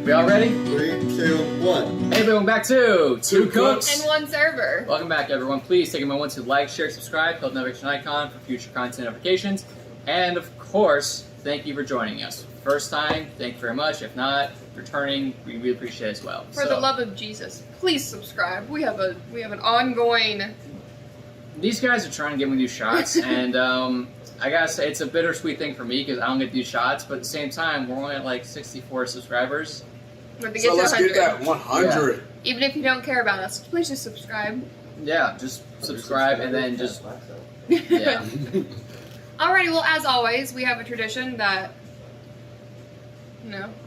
We all ready? 3, 2, 1. Hey, everyone, back to Two Cooks and one server. Welcome back, everyone. Please take a moment to like, share, subscribe, click the notification icon for future content notifications. And, of course, thank you for joining us. First time, thank you very much. If not, returning, we really appreciate it as well. For the love of Jesus, please subscribe. We have an ongoing... These guys are trying to give me new shots, and I gotta say, it's a bittersweet thing for me because I don't get these shots, but at the same time, we're only at like 64 subscribers. So Let's get that 100. Yeah. Even if you don't care about us, please just subscribe. Yeah, just subscribe and then just... Yeah. Alrighty, well, as always, we have a tradition that...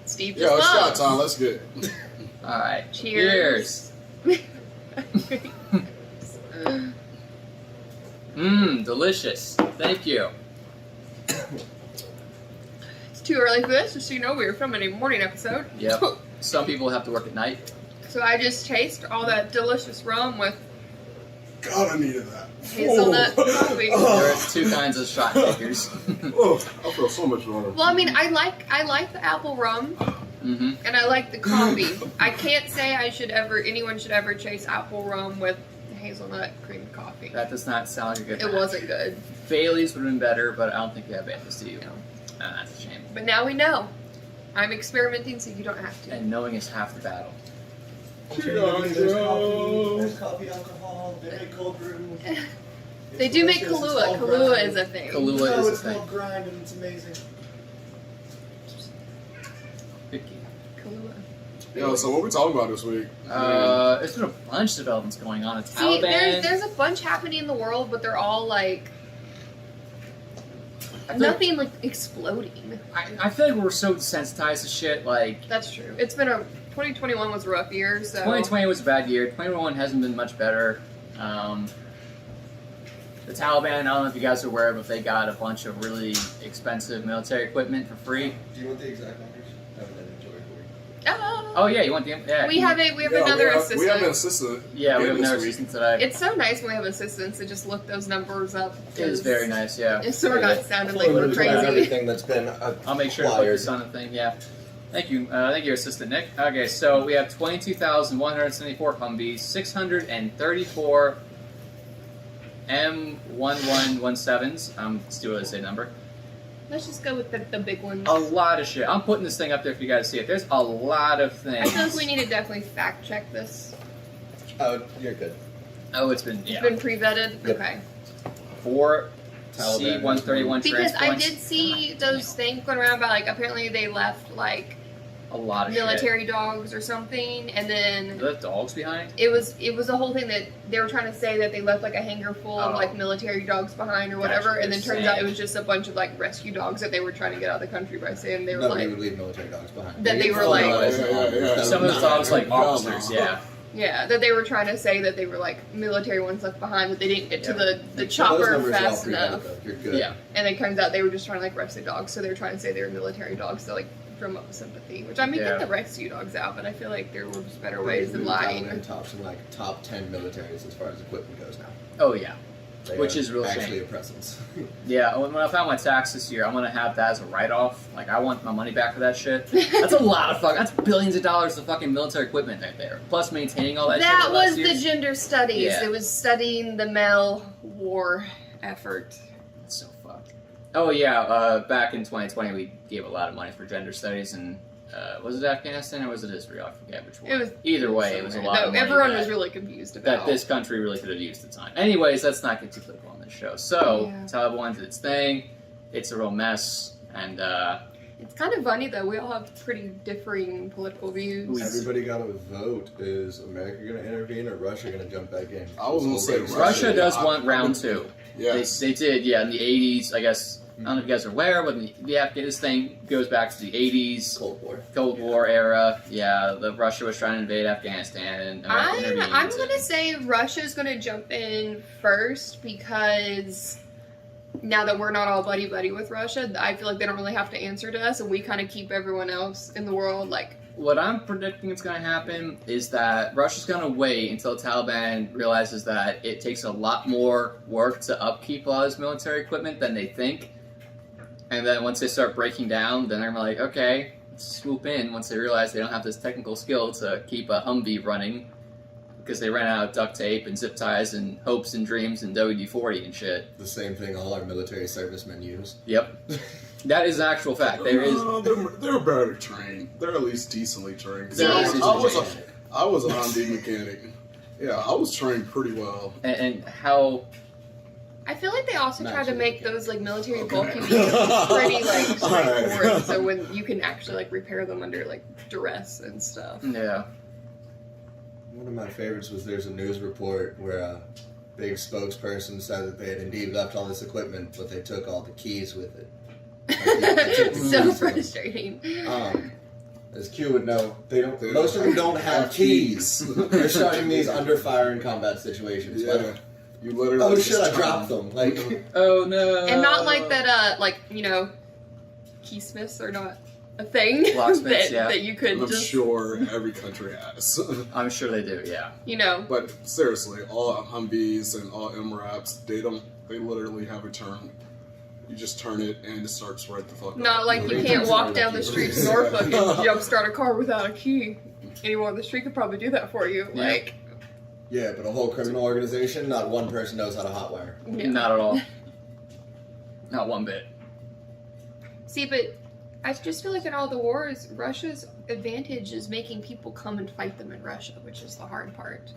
Steve just Yo, it's shot loves. time. Let's get it. Alright. Cheers. Delicious. Thank you. It's too early for this, just so you know, we were filming a morning episode. Yep. Some people have to work at night. So I just chased all that delicious rum with God, I needed that. hazelnut coffee. There are two kinds of shot makers. Oh, I feel so much better. Well, I mean, I like the apple rum, and I like the coffee. I can't say anyone should ever chase apple rum with hazelnut cream coffee. That does not sound like a good It match. wasn't good. Bailey's would have been better, but I don't think you have Baileys, do you? No. That's a shame. But now we know. I'm experimenting so you don't have to. And knowing is half the battle. There's coffee, alcohol, they make cold brew. They do make Kahlua. Kahlua is a thing. Kahlua No, is a it's thing. called grind and it's amazing. Picky. Kahlua. Yo, so what we talking about this week? There's been a bunch of developments going on. See, Taliban. there's a bunch happening in the world, but they're all like I feel nothing like exploding. I feel like we're so desensitized to shit. Like, That's true. 2021 was a rough year, so 2020 was a bad year. 2021 hasn't been much better. The Taliban, I don't know if you guys are aware, but they got a bunch of really expensive military equipment for free. Do you want the exact numbers? I have an inventory for you. Oh yeah, you want the we have another assistant. We have an assistant. Yeah, we have this another week. assistant today. It's so nice when we have assistants to just look those numbers up. It is very nice, yeah. So we're not sounding like we're Literally crazy. Everything that's been I'll make sure to put this on the thing, yeah. Thank you, Assistant Nick. Okay, so we have 22,174 Humvees, 634 M1117s. Let's do a say number. Let's just go with the big ones. A lot of shit. I'm putting this thing up there for you guys to see it. There's a lot of I things. feel like we need to definitely fact check this. Oh, you're good. Oh, it's been, It's yeah. been pre-vetted? Yep. Okay. 4 Taliban. C-131 Because I transports. did see those things going around about, like, apparently they left, like, A lot of military dogs or something, and shit. then They left dogs behind? it was a whole thing that they were trying to say that they left, like, a hangar full of, Oh. like, military dogs behind or whatever, Gotcha, and then they're turns out saying- it was just a bunch of, like, rescue dogs that they were trying to get out of the country by saying they were, Nobody like... would leave military dogs behind. That they were Oh, like- no, it's Yeah. Some of the dogs like officers, yeah. Yeah, that they were trying to say that they were, like, military ones left behind, but they didn't get to the Those chopper numbers are all fast pre-vetted, enough. though. You're good. Yeah. And it turns out they were just trying to, like, rescue dogs, so they were trying to say they were military dogs to, like, drum up sympathy. Which, I mean, Yeah. get the rescue dogs out, but I feel like there were just better They- ways than the lying. Taliban tops in like top 10 militaries as far as equipment goes now. Oh, yeah. They Which are is real actually shame. a presence. Yeah, when I found my tax this year, I'm gonna have that as a write-off. Like, I want my money back for that shit. That's a lot of that's billions of dollars of fucking military equipment right there. Plus maintaining all that shit. That for last was the years. gender studies. Yeah. It was studying the male war effort. It's so fucked. Oh yeah, back in 2020 we gave a lot of money for gender studies, and was it Afghanistan or was it Israel? I forget which one. It was Either way, it was a lot of money everyone that, was really confused that about. this country really could have used at the time. Anyways, let's not get too political on this show. So, Yeah. Taliban did its thing. It's a real mess, and It's kind of funny though. We all have pretty differing political views. Everybody got to vote. Is America going to intervene or Russia going to jump back in? I was gonna say Russia does I- want round 2. Yes. They did, yeah, in the 80s, I guess. I don't know if you guys are aware, but this thing goes back to the 80s, Cold War. era. Yeah, Russia was trying to invade Afghanistan, and America intervened. I'm gonna say Russia's gonna jump in first because now that we're not all buddy with Russia, I feel like they don't really have to answer to us, and we kind of keep everyone else in the world like. What I'm predicting is going to happen is that Russia's going to wait until the Taliban realizes that it takes a lot more work to upkeep all this military equipment than they think. And then once they start breaking down, then they're like, okay, swoop in once they realize they don't have this technical skill to keep a Humvee running because they ran out of duct tape and zip ties and hopes and dreams and WD-40 and shit. The same thing all our military servicemen use. Yep. That is an actual fact. There is. They're better trained. They're at least decently trained. They're I decently was a Humvee mechanic. Yeah, I was trained pretty well. And how... I feel like they also try to Naturally, make yeah. those like military bulky vehicles pretty like straightforward, so when you can actually like repair them under like duress and stuff. Yeah. One of my favorites was there's a news report where a big spokesperson said that they had indeed left all this equipment, but they took all the keys with it. They took the So keys with frustrating. them. As Q would know, most of them don't have keys. They're starting these under fire in combat situations. Yeah. Like, You literally. oh just shit! I turn- dropped them. Like, Oh no. And not like that, like, you know, keysmiths are not a thing Locksmiths, that, yeah. that you could I'm just, sure every country has. I'm sure they do, yeah. you know. But seriously, all Humvees and all MRAPs, they literally have a turn. You just turn it and it starts right the fuck up. Not like you can't walk down the street in Norfolk and jumpstart a car without a key. Anyone on the street could probably do that for you. Yeah. Like, yeah, but a whole criminal organization, not one person knows how to hotwire. yeah. Not at all. Not one bit. See, but I just feel like in all the wars, Russia's advantage is making people come and fight them in Russia, which is the hard part.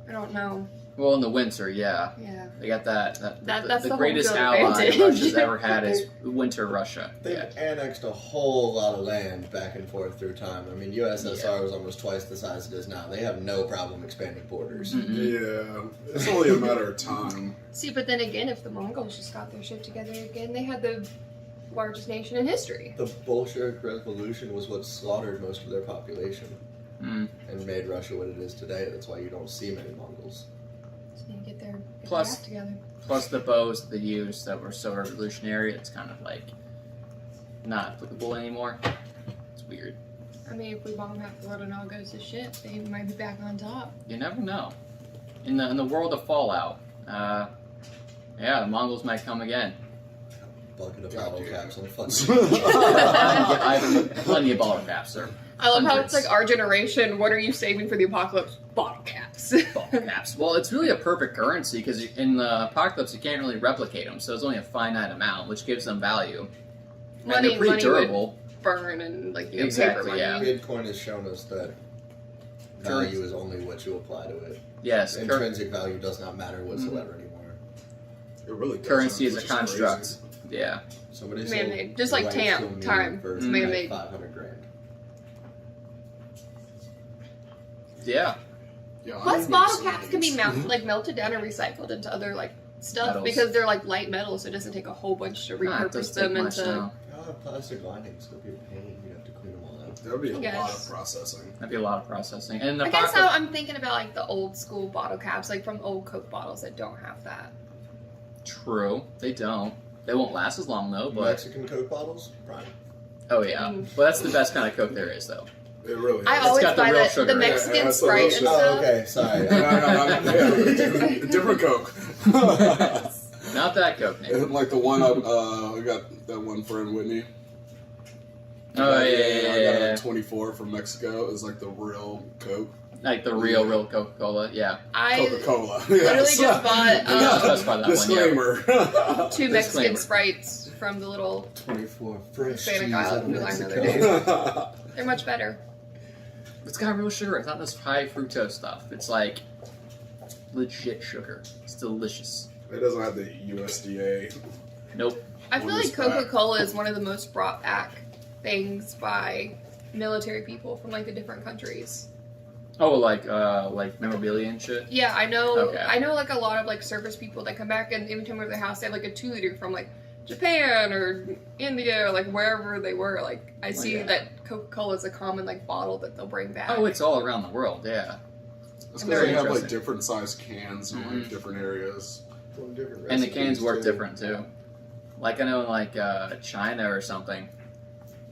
I don't know. Well, in the winter, yeah. Yeah. They got that That's the the greatest home field ally advantage. Russia's ever had is winter Russia. They've Yeah. annexed a whole lot of land back and forth through time. I mean, USSR was almost twice the size it is now. They have no problem expanding borders. Mhm. Yeah, it's only a matter of time. See, but then again, if the Mongols just got their shit together again, they had the largest nation in history. The Bolshevik Revolution was what slaughtered most of their population Mm. and made Russia what it is today. That's why you don't see many Mongols. So they get their Plus- act together. Plus the bows they used that were so revolutionary, it's kind of like not applicable anymore. It's weird. I mean, if we bomb half the world and all goes to shit, they might be back on top. You never know. In the world of Fallout, yeah, the Mongols might come again. Bucket of God bottle damn. caps on fucking. I have plenty of bottle caps, sir. I love how it's Hundreds. like our generation. What are you saving for the apocalypse? Bottle caps. Bottle caps. Well, it's really a perfect currency because in the apocalypse you can't really replicate them, so it's only a finite amount, which gives them value. And Money- they're pretty money would- durable. Burn and like, you know, Exactly, paper money. yeah. Bitcoin has shown us that value is only what you apply to it. Yes, Intrinsic value does not matter whatsoever anymore. It really doesn't, currency is a which construct. crazy. Yeah. Somebody Man-made. sold Just like rights TAM, to a meme time. for It's man-made. 500 grand. Yeah. Yeah, I Plus, make bottle some caps can be things. like melted down and recycled into other like stuff Metals. because they're like light metal, so it doesn't take a whole bunch to Ah, it repurpose doesn't them take much into. now. They all have plastic linings, so people pain. You have to clean them all out. That would be a I lot guess. of processing. That'd be a lot of processing. And the I guess apocalypse- I'm thinking about like the old school bottle caps, like from old Coke bottles that don't have that. True, they don't. They won't last as long though. But Mexican Coke bottles, prime. oh yeah, well that's the best kind of Coke there is though. It really is. I It's always got the buy real the sugar. Mexican Yeah, that's the real Sprite and sugar. stuff. Oh, okay, sorry. Yeah, different Coke. Not that Coke name. Like the one I got that one friend Whitney. Oh yeah, I got yeah. a 24 from Mexico. It's like the real Coke. Like the real Coca-Cola. Yeah. I Coca-Cola. literally just bought Specify that one, Disclaimer. two Mexican Disclaimer. Sprites from the little 24 fresh Hispanic cheese Isle out of who learned the other Mexico. day. They're much better. It's got real sugar. It's not this high fructose stuff. It's like legit sugar. It's delicious. It doesn't have the USDA. Nope. I feel On like this back. Coca-Cola is one of the most brought back things by military people from like the different countries. Oh, like memorabilia and shit. Yeah, I know. Okay. I know like a lot of like service people that come back and every time we're at their house, they have like a 2-liter from like Japan or India or like wherever they were. Like I see yeah. that Coca-Cola is a common like bottle that they'll bring back. Oh, it's all around the world. Yeah. It's because Very they have like interesting. different size cans in Mhm. like different areas. From different And the recipes, cans work too. different too. Like I know in like China or something.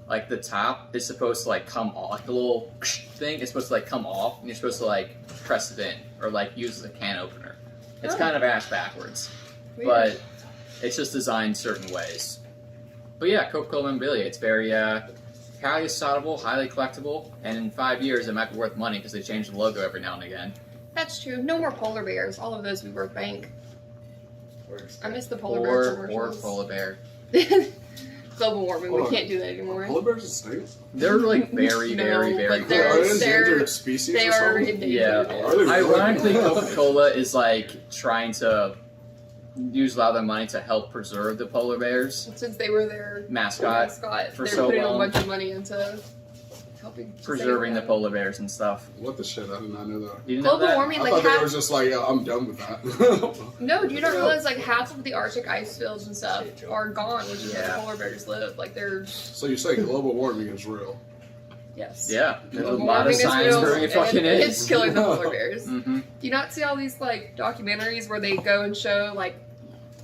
Like the top is supposed to like come off, like the little thing is supposed to like come off, and you're supposed to like press it in or like use as a can opener. It's Oh. kind of ass backwards, Weird. but it's just designed certain ways. But yeah, Coca-Cola memorabilia, it's very highly stockable, highly collectible, and in 5 years it might be worth money because they change the logo every now and again. That's true. No more polar bears. All of those would be worth bank. I miss the polar bear Or commercials. polar bear. Global warming. Hold We on. can't do that anymore. Polar bears extinct? They're like very, No, very, very but cool. Are they they're- endangered species They or are something? endangered. Yeah. Are they really? Ironically, Coca-Cola is like trying to use a lot of their money to help preserve the polar bears Since they were their mascot, mascot, for they're so putting long. a bunch of money into helping to preserving the save them. polar bears and stuff. What the shit? I did not know that. You didn't know Global that? warming, I like thought they were half. just like, yeah, I'm done with that. No, do you not realize like half of the Arctic ice fields and stuff are gone, which is where Yeah. the polar bears live. Like they're So you say global warming is real? yes. Yeah, there's a Global lot of warming is science real, proving it fucking and is. It's killing the polar bears. Mm-hmm. Do you not see all these like documentaries where they go and show like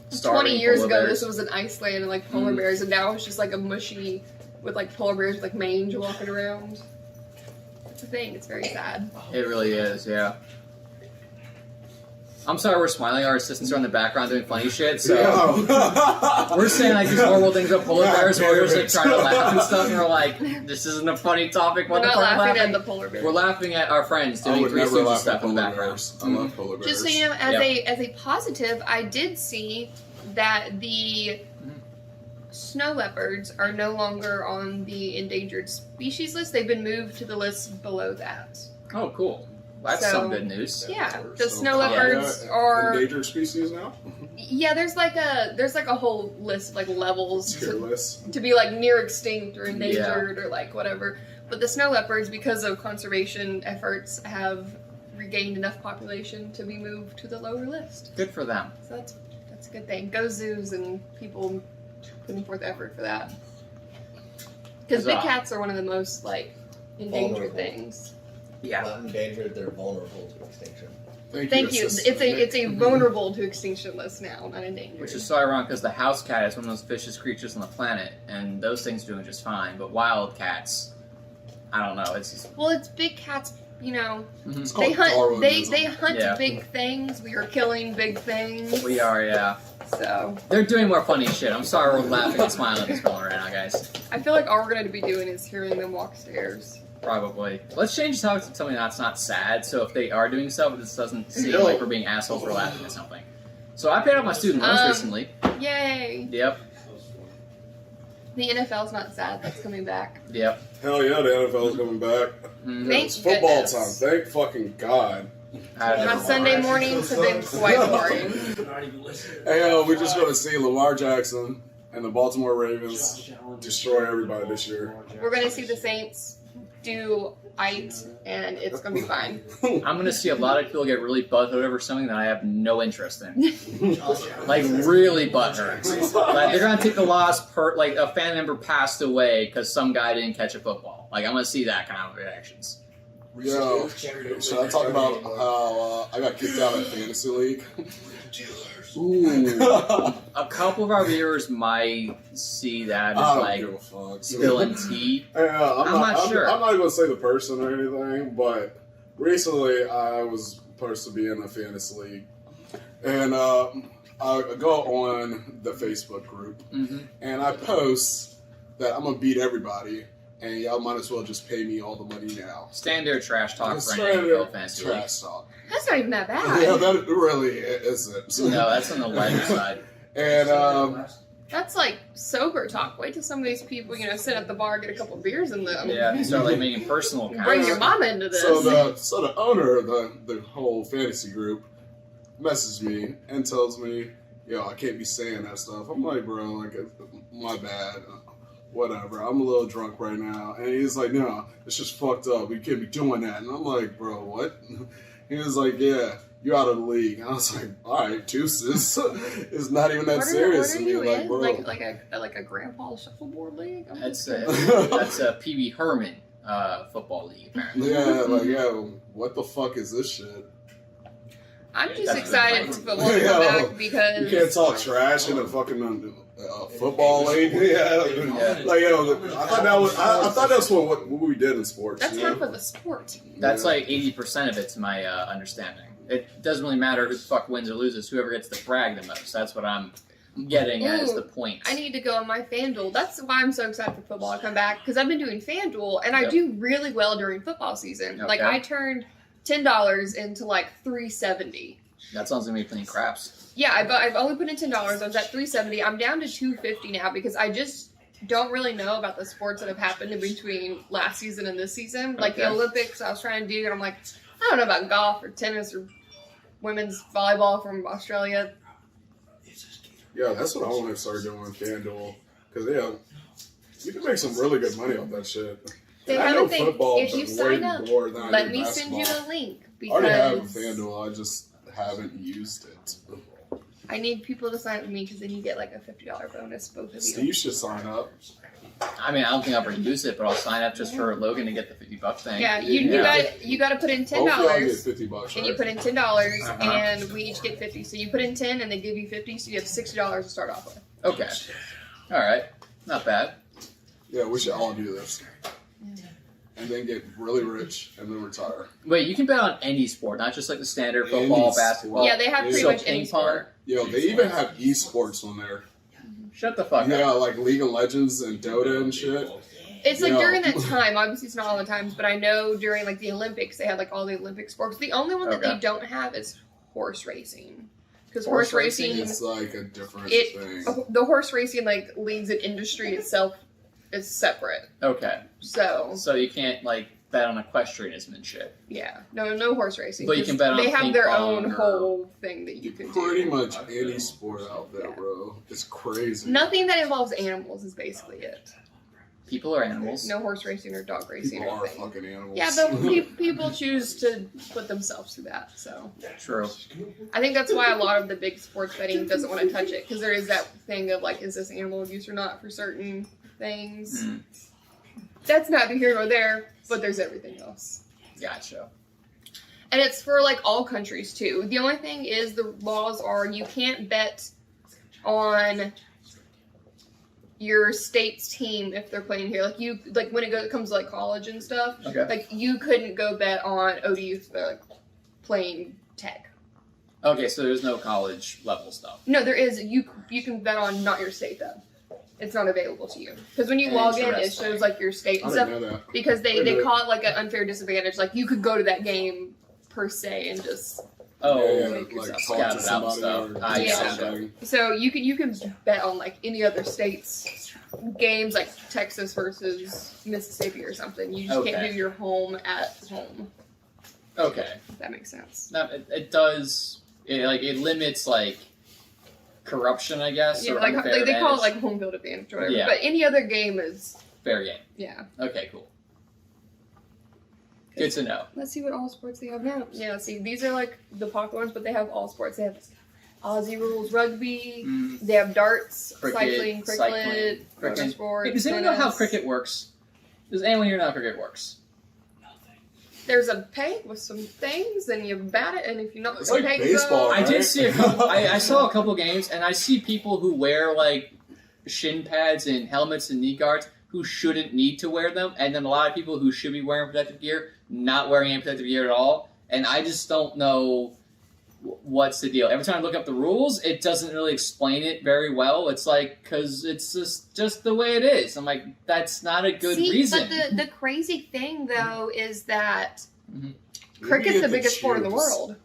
20 Starving years polar ago bears. this was an Iceland and like polar Mhm. bears, and now it's just like a mushy with like polar bears with like mange walking around. It's a thing. It's very sad. It really is, yeah. I'm sorry we're smiling. Our assistants are in the background doing funny shit, so Yeah. we're saying like these horrible things about polar God bears, and we're just like damn trying it. to laugh and stuff, and we're like, this isn't a funny topic. We're What the not fuck are we laughing at laughing? the polar bears. We're laughing at our friends I doing would Three never Stooges laugh stuff at in the polar background. bears. I love polar bears. Just so you know, as Yep. a positive, I did see that the snow leopards are no longer on the endangered species list. They've been moved to the list below that. Oh, cool. That's So- some good news. Yeah, the So snow leopards Canada, are. endangered species now. Yeah, there's like a whole list of like levels Tier to, list. to be like near extinct or endangered or like whatever. But the snow leopards, because of conservation efforts, have regained enough population to be moved to the lower list. Good for them. So that's a good thing. Go zoos and people putting forth effort for that. Because big Huzzah. cats are one of the most like endangered Vulnerable. things. Not endangered, they're vulnerable to extinction. Thank you. assistant. It's a vulnerable to extinction list now, not endangered. Which is so ironic because the house cat is one of those vicious creatures on the planet, and those things are doing just fine. But wild cats, I don't know. It's just, well, it's big cats. You know, It's they called hunt. They Darwinism. hunt Yeah. big things. We are killing big things. we are, yeah. So They're doing more funny shit. I'm sorry we're laughing and smiling at this film right now, guys. I feel like all we're gonna be doing is hearing them walk stairs. Probably. Let's change the topic to something that's not sad. So if they are doing stuff, this doesn't seem Yo. like we're being assholes for laughing at something. So I paid off my student loans recently. Yay! Yep. The NFL's not sad. That's coming back. Yep. Hell yeah, the NFL's coming back. Mhm. Thank It's football goodness. time. Thank fucking God. My Sunday mornings have been quite boring. Hey, we're just going to see Lamar Jackson and the Baltimore Ravens destroy everybody this year. We're gonna see the Saints do it, and it's gonna be fine. I'm gonna see a lot of people get really butthurt over something that I have no interest in. Like really butthurt. Like they're gonna take the loss like a fan member passed away because some guy didn't catch a football. Like I'm gonna see that kind of reactions. Yo, should I talk about how I got kicked out of Fantasy League? Ooh. A couple of our viewers might see that I as don't like give a fuck. spilling tea. Yeah, I'm not sure. I'm not going to say the person or anything, but recently I was supposed to be in a fantasy league, and I go on the Facebook group Mm-hmm. and I post that I'm gonna beat everybody, and y'all might as well just pay me all the money now. Standard trash talk It's for an NFL standard fantasy league. trash talk. That's not even that Yeah, bad. that really isn't. No, that's on the lighter side. And That's like sober talk. Wait till some of these people, sit at the bar, get a couple beers in them. Yeah, start like making personal accounts. Bring your mama into this. so the owner of the whole fantasy group messages me and tells me, "Yo, I can't be saying that stuff." I'm like, "Bro, like, my bad. Whatever. I'm a little drunk right now." And he's like, "No, it's just fucked up. You can't be doing that." And I'm like, "Bro, what?" He was like, "Yeah, you're out of the league." And I was like, "All right, deuces." It's not even that serious what to are me. you Like, in? bro. Like a grandpa shuffleboard league? I'm That's just that's a PB Herman football league apparently. Yeah, like, yeah, what the fuck is this shit? I'm just That's excited what to football to come back because You can't talk trash in a fucking football league. Yeah, like, yo, I thought that's what we did in sports. that's you know? half of the sport. That's Yeah. like 80% of it, to my understanding. It doesn't really matter who the fuck wins or loses. Whoever gets to brag the most. That's what I'm getting at is Ooh, the point. I need to go on my FanDuel. That's why I'm so excited for football to come back, because I've been doing FanDuel, and I Yep. do really well during football season. Like, Okay. I turned $10 into, like, $370. That sounds like me playing craps. Yeah, I've only put in $10. I was at $370. I'm down to $250 now, because I just don't really know about the sports that have happened in between last season and this season. Like, the Okay. Olympics, I was trying to do, and I'm like, I don't know about golf or tennis or women's volleyball from Australia. Yeah, that's what I want to start doing with FanDuel. Because, yeah, you can make some really good money off that shit. They And I have know a thing, football, if you but sign way up, more than I let do me send basketball. you a link, I already have a because FanDuel, I just haven't used it. I need people to sign up with me, because then you get like a $50 bonus, both of you. Steve should sign up. I mean, I don't think I'll ever use it, but I'll sign up just for Logan to get the $50 thing. Yeah, you got to put in Hopefully I'll get $10, $50, and you right? put in $10, Uh-huh. and we each get 50. So you put in 10, and they give you 50, so you have $60 to start off with. Okay. All right. Not bad. Yeah, we should all do this. And then get really rich and then retire. Wait, you can bet on any sport, not just like the standard football, Any basketball. Yeah, they have pretty So much any ping pong. sport. Yo, they even have esports on there. Shut the fuck Yeah, up. like League of Legends and Dota and shit. It's like Yeah. during that time, obviously it's not all the times, but I know during like the Olympics, they had like all the Olympic sports. The only one that Okay. they don't have is horse racing. Because horse racing, It's like a different it thing. the horse racing like leagues and industry itself is separate. Okay. So So you can't like bet on equestrianism and shit. yeah, no horse racing. But you 'cause can bet on they have ping their pong own or- whole thing that you can Pretty do. much any sport out there, Yeah. bro. It's crazy. Nothing that involves animals is basically it. People are animals. No horse racing or dog racing People or are anything. fucking animals. Yeah, but people choose to put themselves through that. So True. I think that's why a lot of the big sports betting doesn't want to touch it, because there is that thing of like, is this animal abuse or not for certain things. Mm. That's neither here nor there, but there's everything else. Gotcha. And it's for like all countries too. The only thing is the laws are you can't bet on your state's team if they're playing here. Like you, like when it comes to like college and stuff. Okay. Like you couldn't go bet on ODU if they're like playing Tech. Okay, so there's no college level stuff. No, there is. You can bet on not your state though. It's not available to you because when you log in, it Interesting. shows like your state I and didn't stuff. know that. Because they Wait a call it like an unfair disadvantage. Like you could go to that game per se and just Oh, yeah, make like yourself talk scout to it out and somebody stuff. or I do gotcha. something. so you can bet on like any other state's games, like Texas versus Mississippi or something. You just can't Okay. do your home at home. okay. If that makes sense. Now, it does. It limits like corruption, I guess. Yeah, or like unfair they call it advantage. like home field advantage or whatever. Yeah. But any other game is fair game. yeah. Okay, cool. Good to know. Let's see what all sports they have now. Yeah, let's see. These are like the popular ones, but they have all sports. They have Aussie rules rugby. Mm. They have darts, Cricket, cycling, cricket, cricket. sports. Hey, does anyone know how tennis. cricket works? Does anyone here know how cricket works? There's a peg with some things, and you bat it, and if you knock It's the like pegs baseball, up, I did right? see a couple. I saw a couple games, and I see people who wear like shin pads and helmets and knee guards who shouldn't need to wear them, and then a lot of people who should be wearing protective gear not wearing any protective gear at all. And I just don't know what's the deal. Every time I look up the rules, it doesn't really explain it very well. It's like because it's just the way it is. I'm like, that's not a good see, reason. But the crazy thing though is that Maybe cricket's get the biggest sport in the cheers. world.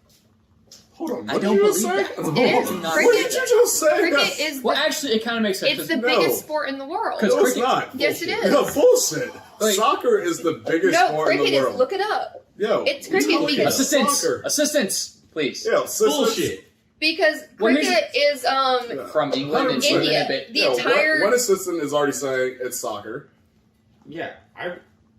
Hold on, I what don't did you just believe say? that. It is. What Cricket- did you just say? Cricket is Well, actually, it kind of makes sense. it's the No. biggest sport in the world. 'Cause No, it's cricket- not. Yes, it Bullshit. is. No, bullshit. Like- Soccer is the biggest No, sport in cricket the is. world. Look it up. Yo, It's we're cricket talking because- assistants, soccer. assistants, please. Yeah, sisters. Bullshit. Because Well, here's- cricket is Yeah. From England and 100%. India. Bit. The Yo, entire one assistant is already saying it's soccer. Yeah, I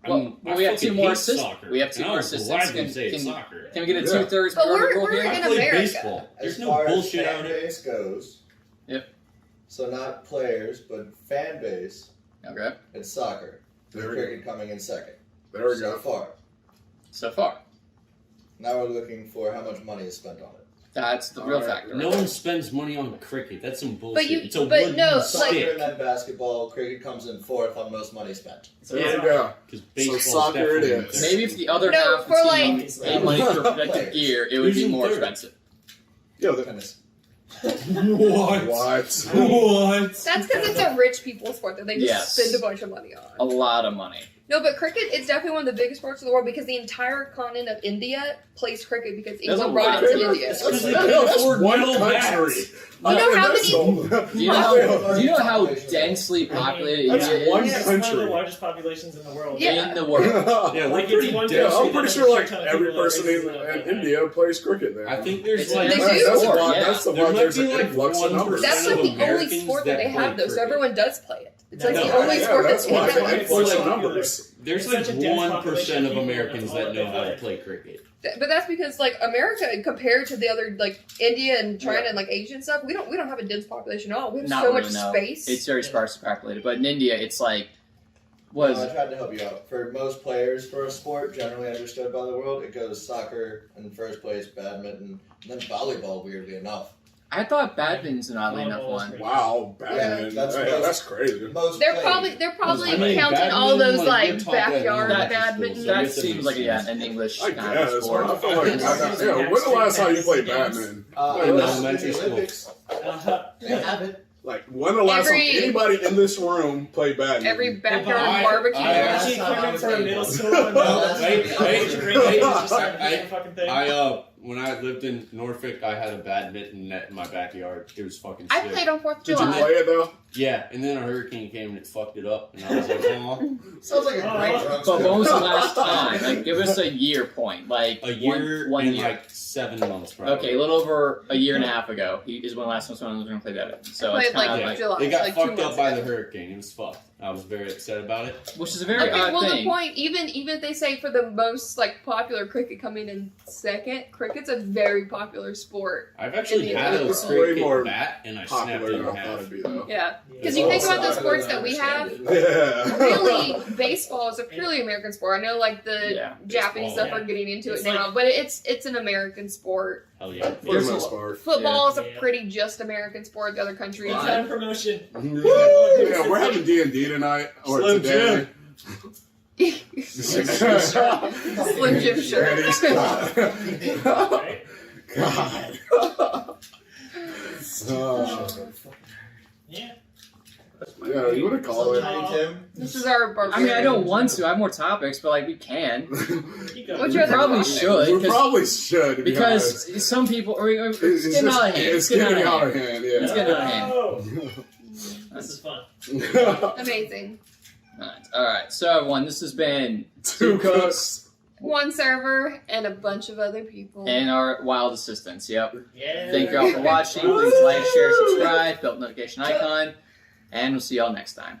Well, mean, well, I we have two fucking more hate assistants. soccer, We have two and more I'll assistants. gladly Can- say it's can- soccer. Can we get a Yeah. 2/3 But majority we're rule here? in I play America. baseball. There's As no far bullshit as out fan here. base goes. Yep. So not players, but fan base. Okay, It's soccer. There With we go. cricket coming in second. There we So go. far. so far. Now we're looking for how much money is spent on it. That's the real Alright. factor. No one spends money on cricket. That's some bullshit. you- it's a but wooden no, Soccer stick. and then basketball, cricket comes in fourth on most money spent. So there we go. Because baseball's soccer it definitely is. there. Maybe if the other No, half of for the team like- paid money for protective gear, it would Who's be in more third? expensive. Yo, Tennis. What? What? What? That's because it's a rich people sport that they just Yes. spend a bunch of money on. A lot of money. No, but cricket is definitely one of the biggest sports in the world because the entire continent of India plays cricket because England brought it to India. That's That's one metal country. You know how That's many- the- Do you know how densely populated That's India one is It's one of country. the largest populations in the world. Yeah. in the world? Yeah, Like we're it's one pretty Yeah, country I'm pretty that sure like has a ton of every people that person raise in it. India plays cricket there. I think there's It's like an They American do. That's sport, why. yeah. That's the There why might there's be, an like, influx of 1% numbers. That's of like the only Americans sport that that they play have though, so cricket. everyone does play it. It's like No, the only yeah, sport that's that's why in the that influx Like- of numbers. There's It's like such a dense 1% population of of people Americans that that know how to play. play cricket. But that's because like America compared to the other like India and China and like Asia and stuff, we don't have a dense population at all. We have Not so really, much no. space. It's very sparsely populated. But in India, it's like No, was I tried to help you out. For most players for a sport generally understood by the world, it goes soccer in first place, badminton, and then volleyball, weirdly enough. I thought badminton's an oddly enough Volleyball is one. pretty- Wow, Batman. that's Yeah, most- that's crazy. Most they're played. probably I mean, counting all badminton, those like, like you're taught that in backyard elementary badminton. school, so That guess it seems makes like sense. an English I kind of guess. sport. I feel like, yeah, when the last time you played Batman? In the elementary school. Olympics, they have it. Like, when the last time Every- anybody in this room played Batman? Every backyard I- barbecue. I Actually, Last time I coming was from able. middle school, When I lived in Norfolk, I had a badminton net in my backyard. It was fucking I sick. played on 4th of Did you July. play it though? Yeah, and then a hurricane came and it fucked it up, and I was like, oh, Sounds like a great drunk But when was the story. last time? Like, give us a year point. Like a year one and year. like 7 months, probably. Okay, a little over a year and a half ago. He is when last time someone was going to play badminton. So I it's played kind like of July. It got like 2 fucked up months by ago. the hurricane. It was fucked. I was very upset about it. which is a very Okay, odd well, thing. the point, even if they say for the most like popular cricket coming in second, cricket's a very popular sport. I've actually In the had a Olympics, way cricket more bat, and I snapped Popular it than in I thought half. it'd be though. Yeah, because Yeah. you think about the Also, I sports don't that we have. understand Yeah. Really, baseball is a purely American sport. I know, like the Yeah, Japanese baseball, stuff are getting into It's it now, but it's an American sport. Hell yeah. For the There's a most lot- part. Football is a Yeah. pretty just American sport. The other countries, It's on promotion. Yeah, we're having D&D tonight. Or Slim today. Slim Jim shirt. Right? God. Yeah. Yeah, you want to call it? Tiny Tim. This is our I barbarian. mean, I don't want to. I have more topics, but like we can. Keep going. What's We your other probably topic? should. We probably should, to be honest. Because some people are it's It's getting just- out of hand. It's getting out of hand, It's yeah. getting out of hand. Oh, this is fun. Amazing. All right. So everyone, this has been Two cooks. One server and a bunch of other people. and our wild assistants. Yep. Yeah. Thank you all for watching. Please like, share, subscribe, bell notification icon, and we'll see y'all next time.